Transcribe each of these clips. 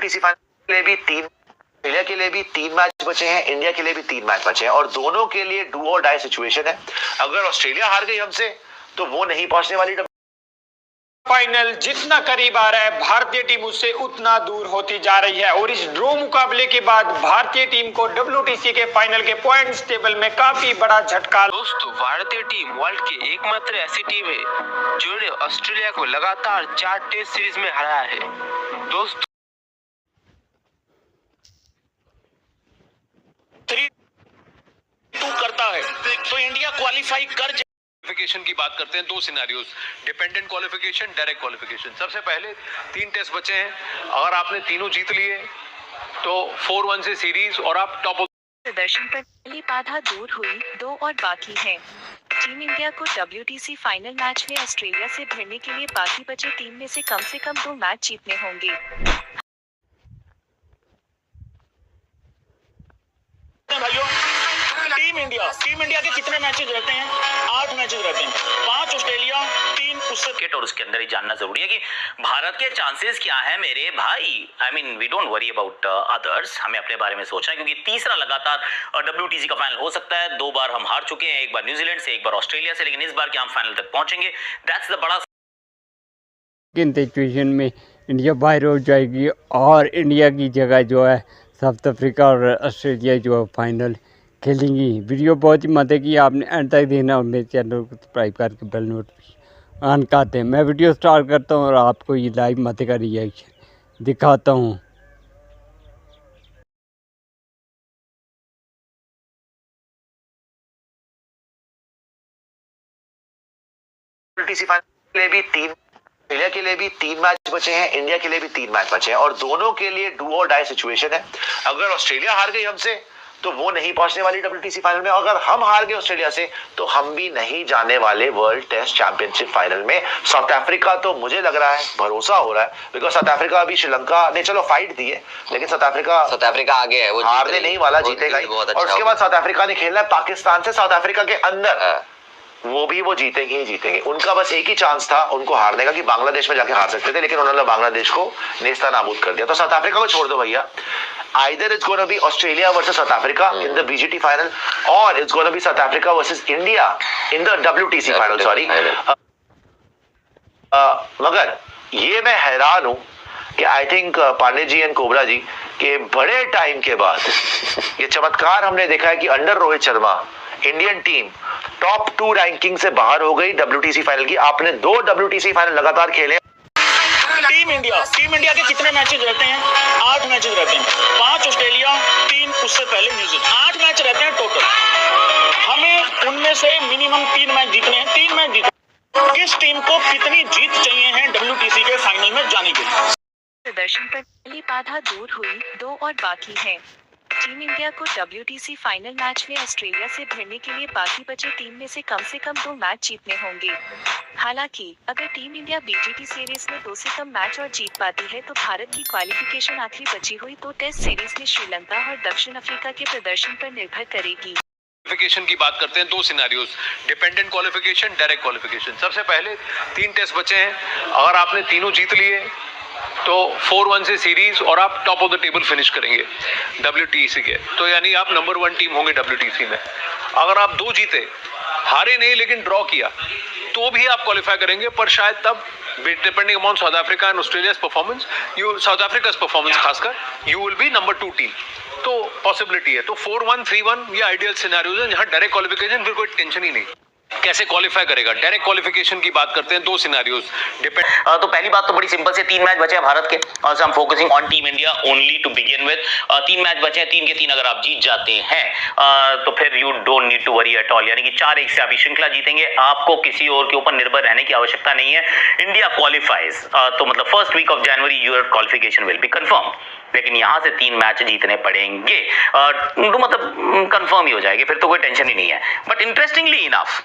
TC final के लिए भी इंडिया के लिए भी 3 मैच बचे हैं, इंडिया के लिए भी 3 मैच बचे हैं और दोनों के लिए डू और डाई सिचुएशन है। अगर ऑस्ट्रेलिया हार गई हमसे तो वो नहीं पहुंचने वाली फाइनल। जितना करीब आ रहा है भारतीय टीम उससे उतना दूर होती जा रही है और इस ड्रॉ मुकाबले के बाद भारतीय टीम को WTC के फाइनल के पॉइंट्स टेबल में काफी बड़ा झटका। दोस्तों, भारतीय टीम वर्ल्ड की एकमात्र ऐसी टीम है जिन्होंने ऑस्ट्रेलिया को लगातार 4 टेस्ट सीरीज में हराया है। दोस्तों 3-2 करता है तो इंडिया क्वालिफाई कर। क्वालिफिकेशन की बात करते हैं, 2 scenarios, dependent qualification, direct qualification. सबसे पहले 3 टेस्ट बचे हैं, अगर आपने तीनों जीत लिए तो 4-1 से सीरीज और आप टॉप ऑफ प्रदर्शन पर पहली बाधा दूर हुई, 2 और बाकी हैं। टीम इंडिया को WTC फाइनल मैच में ऑस्ट्रेलिया से भिड़ने के लिए बाकी बचे टीम में से कम 2 मैच जीतने होंगे। भाइयों, टीम इंडिया के कितने मैचेस रहते हैं? 8 मैचेस रहते हैं, 5 ऑस्ट्रेलिया, 3 उससे। और उसके अंदर ही जानना जरूरी है कि भारत के चांसेस क्या है मेरे भाई। I mean we don't worry about others, हमें अपने बारे में सोचना है क्योंकि तीसरा लगातार WTC का फाइनल हो सकता है। 2 बार हम हार चुके हैं, एक बार न्यूजीलैंड से, एक बार ऑस्ट्रेलिया से, लेकिन इस बार क्या हम फाइनल तक पहुंचेंगे? दैट्स द बड़ा सिचुएशन में इंडिया बाहर हो जाएगी और इंडिया की जगह जो है साउथ अफ्रीका और ऑस्ट्रेलिया जो फाइनल खेलेंगी। वीडियो बहुत ही मजे की, आपने एंड तक देखना और मेरे चैनल को सब्सक्राइब करके बेल नोटिफिकेशन ऑन करते हैं। मैं वीडियो स्टार्ट करता हूँ और आपको ये लाइव मजे का रिएक्शन दिखाता हूँ। टीसी फाइनल के लिए भी 3 इंडिया के लिए भी 3 मैच बचे हैं, इंडिया के लिए भी 3 मैच बचे हैं और दोनों के लिए डू और डाई सिचुएशन है। अगर ऑस्ट्रेलिया हार गई हमसे तो वो नहीं पहुंचने वाली WTC फाइनल में, अगर हम हार गए ऑस्ट्रेलिया से तो हम भी नहीं जाने वाले वर्ल्ड टेस्ट चैंपियनशिप फाइनल में। साउथ अफ्रीका तो मुझे लग रहा है, भरोसा हो रहा है, बिकॉज साउथ अफ्रीका अभी श्रीलंका ने चलो फाइट दी है, लेकिन साउथ अफ्रीका आगे है, वो हारने नहीं वाला, जीतेगा ही। और उसके बाद साउथ अफ्रीका ने खेलना है पाकिस्तान से, साउथ अफ्रीका के अंदर, वो भी वो जीतेंगे ही जीतेंगे। उनका बस एक ही चांस था उनको हारने का कि बांग्लादेश में जाके हार सकते थे, लेकिन उन्होंने बांग्लादेश को नेस्ता नाबूद कर दिया। तो साउथ अफ्रीका को छोड़ दो भैया, either it's going to be Australia versus South Africa in the BGT final or it's going to be South Africa versus India in the WTC final, sorry. मगर ये मैं हैरान हूं कि I think Pandey ji and Cobra ji के बड़े time के बाद ये चमत्कार हमने देखा है कि under Rohit Sharma Indian team top 2 ranking से बाहर हो गई WTC फाइनल की। आपने 2 WTC फाइनल लगातार खेले। टीम इंडिया के कितने मैचेस रहते हैं? 8 मैचेस रहते हैं, 5 ऑस्ट्रेलिया, 3 उससे पहले न्यूजीलैंड। 8 मैच रहते हैं टोटल। हमें उनमें से मिनिमम 3 मैच जीतने हैं, 3 मैच जीतने। किस टीम को कितनी जीत चाहिए हैं WTC के फाइनल में जाने के लिए? प्रदर्शन पर पहली बाधा दूर हुई, 2 और बाकी हैं। टीम इंडिया को WTC फाइनल मैच में ऑस्ट्रेलिया से भिड़ने के लिए बाकी बचे टीम में से कम 2 मैच जीतने होंगे। हालांकि अगर टीम इंडिया BGT सीरीज में 2 से कम मैच और जीत पाती है तो भारत की क्वालिफिकेशन आखिरी बची हुई 2 टेस्ट सीरीज में श्रीलंका और दक्षिण अफ्रीका के प्रदर्शन पर निर्भर करेगी। क्वालिफिकेशन की बात करते हैं, 2 scenarios, dependent qualification, direct qualification. सबसे पहले 3 टेस्ट बचे हैं, अगर आपने तीनों जीत लिए तो 4-1 से सीरीज और आप top of the table finish करेंगे WTC के, तो यानी आप नंबर 1 टीम होंगे WTC में। अगर आप 2 जीते, हारे नहीं लेकिन ड्रॉ किया, तो भी आप क्वालिफाई करेंगे, पर शायद तब depending upon South Africa and Australia's performance, South Africa's performance खासकर, you will be number 2 team. तो पॉसिबिलिटी है, तो 4-1, 3-1 ये आइडियल सिनेरियोज है जहां डायरेक्ट क्वालिफिकेशन फिर कोई टेंशन ही नहीं। कैसे क्वालिफाई करेगा? डायरेक्ट क्वालिफिकेशन की बात करते हैं, 2 सिनेरियोज तो पहली बात तो बड़ी सिंपल से 3 मैच बचे हैं भारत के और हम focusing on team India only to begin with. 3 match बचे हैं, 3 के 3 अगर आप जीत जाते हैं तो फिर you don't need to worry at all, यानी कि 4-1 से आप श्रृंखला जीतेंगे। आपको किसी और के ऊपर निर्भर रहने की आवश्यकता नहीं है। इंडिया क्वालिफाइज तो मतलब first week of January your qualification will be confirm, लेकिन यहां से 3 मैच जीतने पड़ेंगे तो मतलब कंफर्म ही हो जाएगी, फिर तो कोई टेंशन ही नहीं है। But interestingly enough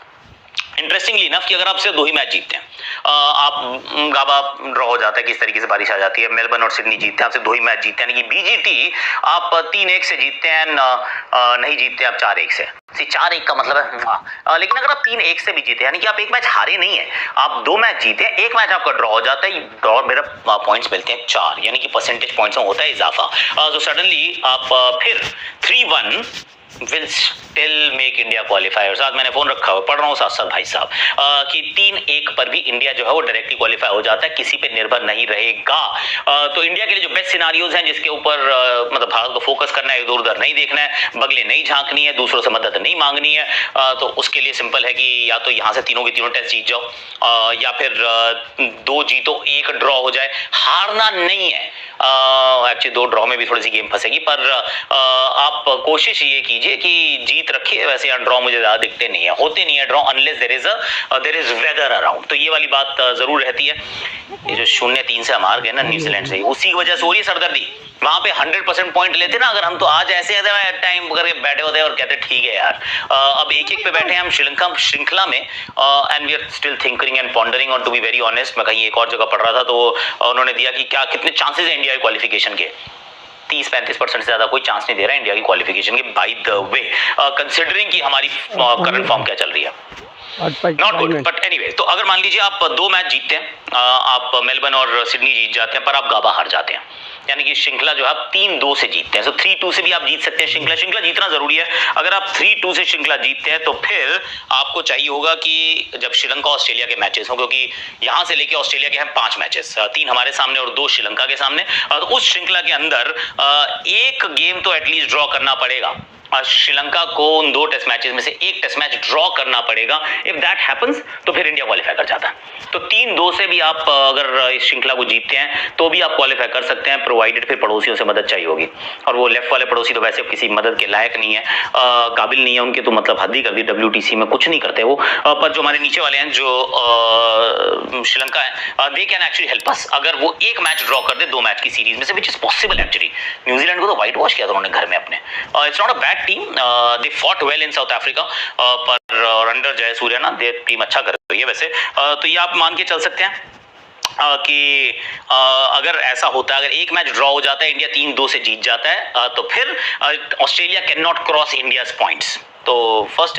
interestingly enough कि अगर आप सिर्फ 2 ही मैच जीतते हैं, आप गाबा ड्रॉ हो जाता है, किस तरीके से बारिश आ जाती है, मेलबर्न और सिडनी जीतते हैं, आप सिर्फ 2 ही मैच जीतते हैं, यानी कि बीजीटी आप 3-1 से जीतते हैं, नहीं जीतते आप 4-1 से। 4-1 का मतलब है लेकिन अगर आप 3-1 से भी जीते, यानी कि आप एक मैच हारे नहीं है, आप 2 मैच जीते हैं, एक मैच आपका ड्रॉ हो जाता है, ड्रॉ मेरा पॉइंट्स मिलते हैं 4, यानी कि परसेंटेज पॉइंट्स में होता है इजाफा। तो सडनली आप फिर 3-1 will still make India qualify. और साथ मैंने फोन रखा हुआ, पढ़ रहा हूँ साथ साथ भाई साहब, कि 3-1 पर भी इंडिया जो है वो डायरेक्टली क्वालिफाई हो जाता है, किसी पे निर्भर नहीं रहेगा। तो इंडिया के लिए जो बेस्ट सिनारियोज हैं, जिसके ऊपर मतलब भारत को फोकस करना है, इधर उधर नहीं देखना है, बगले नहीं झांकनी है, दूसरों से मदद नहीं मांगनी है, तो उसके लिए सिंपल है कि या तो यहाँ से तीनों के तीनों टेस्ट जीत जाओ, या फिर 2 जीतो 1 ड्रॉ हो जाए। हारना नहीं है, एक्चुअली 2 ड्रॉ में भी थोड़ी सी गेम फंसेगी, पर आप कोशिश ये कीजिए कि जीत रखिए। वैसे यार ड्रॉ मुझे ज्यादा दिखते नहीं है, होते नहीं है draw unless there is weather around, तो ये वाली बात जरूर रहती है। ये जो 0-3 से हम हार गए ना न्यूजीलैंड से, उसी की वजह से हो रही है सरदर्दी। वहां पे 100% पॉइंट लेते ना अगर हम, तो आज ऐसे टाइम करके बैठे होते और कहते ठीक है यार, अब 1-1 पे बैठे हैं हम श्रृंखला में, and we are still thinking and pondering on, to be very honest. मैं कहीं एक और जगह पढ़ रहा था, तो उन्होंने दिया कि क्या कितने चांसेस है इंडिया के क्वालिफिकेशन के, 30-35% से ज्यादा कोई चांस नहीं दे रहा है इंडिया की क्वालिफिकेशन के, बाय द वे कंसिडरिंग कि हमारी करंट फॉर्म क्या चल रही है, नॉट गुड। बट एनीवे, तो अगर मान लीजिए आप 2 मैच जीतते हैं, आप मेलबर्न और सिडनी जीत जाते हैं, पर आप गाबा हार जाते हैं, यानी कि श्रृंखला जो है आप 3-2 से जीतते हैं, तो 3-2 से भी आप जीत सकते हैं। श्रृंखला जीतना जरूरी है। अगर आप 3-2 से श्रृंखला जीतते हैं, तो फिर आपको चाहिए होगा कि जब श्रीलंका ऑस्ट्रेलिया के मैचेस हों, क्योंकि यहां से लेके ऑस्ट्रेलिया के हैं 5 मैचेस, 3 हमारे सामने और 2 श्रीलंका के सामने, तो उस श्रृंखला के अंदर 1 गेम तो एटलीस्ट ड्रॉ करना पड़ेगा। श्रीलंका को उन 2 टेस्ट मैचेस में से 1 टेस्ट मैच ड्रॉ करना पड़ेगा। इफ दैट हैपेंस तो फिर इंडिया क्वालिफाई कर जाता है। तो 3-2 से भी आप अगर इस श्रृंखला को जीतते हैं तो भी आप क्वालिफाई कर सकते हैं, प्रोवाइडेड फिर पड़ोसियों से मदद चाहिए होगी, और वो लेफ्ट वाले पड़ोसी तो वैसे किसी मदद के लायक नहीं है, काबिल नहीं है उनके, तो मतलब हद ही कर दी, WTC में कुछ नहीं करते वो। पर जो हमारे नीचे वाले हैं, जो श्रीलंका है, they can actually help us अगर वो 1 मैच ड्रॉ कर दे 2 मैच की सीरीज में से, which is possible actually. New Zealand को तो व्हाइट वॉश किया था उन्होंने घर में अपने, it's not a bad team, they fought well in south Africa, पर अंडर जयसूर्या ना दे टीम अच्छा कर रही है वैसे। तो ये आप मान के चल सकते हैं कि अगर ऐसा होता है, अगर 1 मैच ड्रॉ हो जाता है, इंडिया 3-2 से जीत जाता है, तो फिर Australia can not cross India's points. तो फर्स्ट